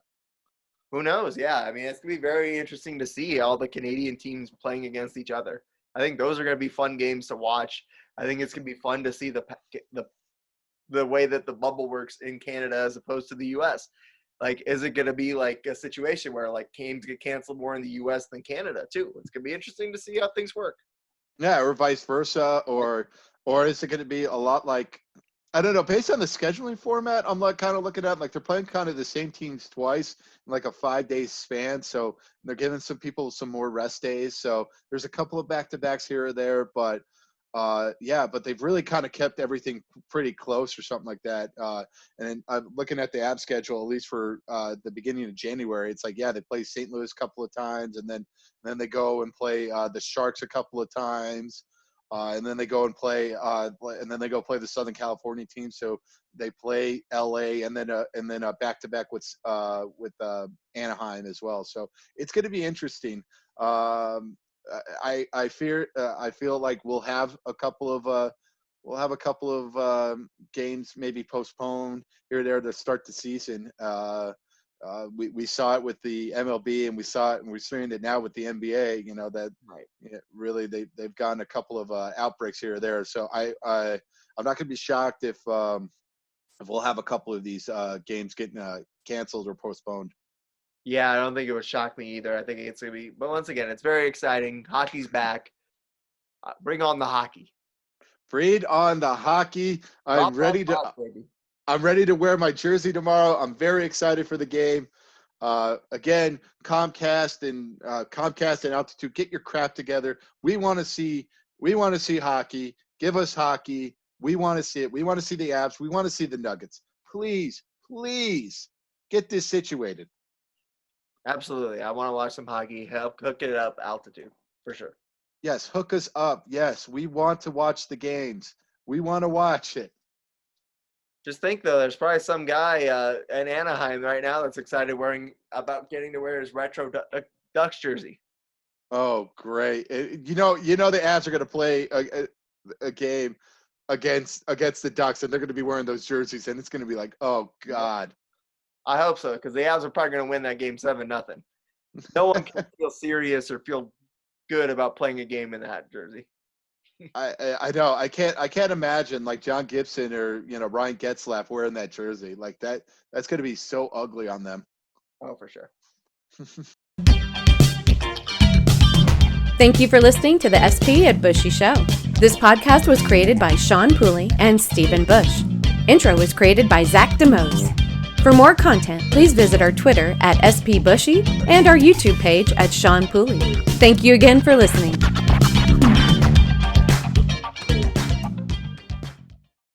Who knows? Yeah, I mean, it's gonna be very interesting to see all the Canadian teams playing against each other. I think those are gonna be fun games to watch. I think it's gonna be fun to see the way that the bubble works in Canada as opposed to the U.S. Like, is it going to be like a situation where like games get canceled more in the U.S. than Canada too? It's going to be interesting to see how things work. Yeah, or vice versa, or is it going to be a lot like, I don't know, based on the scheduling format? I'm like kind of looking at like they're playing kind of the same teams twice in like a 5-day span, so they're giving some people some more rest days. So there's a couple of back-to-backs here or there, but but they've really kind of kept everything pretty close or something like that. And I'm looking at the app schedule, at least for the beginning of January. It's like, they play St. Louis a couple of times, and then they go and play the Sharks a couple of times, and then they go and play, the Southern California team. So they play LA, and then back to back with Anaheim as well. So it's going to be interesting. I feel like we'll have a couple of games maybe postponed here or there to start the season. We saw it with the MLB, and we're seeing it now with the NBA. Really they've gotten a couple of outbreaks here or there. So I'm not going to be shocked if we'll have a couple of these games getting canceled or postponed. Yeah, I don't think it would shock me either. I think it's going to be, but once again, it's very exciting. Hockey's back. Bring on the hockey. Bring on the hockey. I'm ready to wear my jersey tomorrow. I'm very excited for the game. Again, Comcast and Altitude, get your crap together. We want to see hockey. Give us hockey. We want to see it. We want to see the Avs. We want to see the Nuggets. Please get this situated. Absolutely. I want to watch some hockey. Help hook it up, Altitude, for sure. Yes, hook us up. Yes, we want to watch the games. We want to watch it. Just think, though, there's probably some guy in Anaheim right now that's excited about getting to wear his retro Ducks jersey. Oh, great! You know the Avs are going to play a game against the Ducks, and they're going to be wearing those jerseys, and it's going to be like, oh God. I hope so, because the Avs are probably going to win that game 7-0. No one can feel serious or feel good about playing a game in that jersey. I know. I can't imagine like John Gibson or Ryan Getzlaff wearing that jersey like that. That's going to be so ugly on them. Oh, for sure. Thank you for listening to the SP at Bushy Show. This podcast was created by Sean Pooley and Stephen Bush. Intro was created by Zach DeMose. For more content, please visit our Twitter at SP Bushy and our YouTube page at Sean Pooley. Thank you again for listening.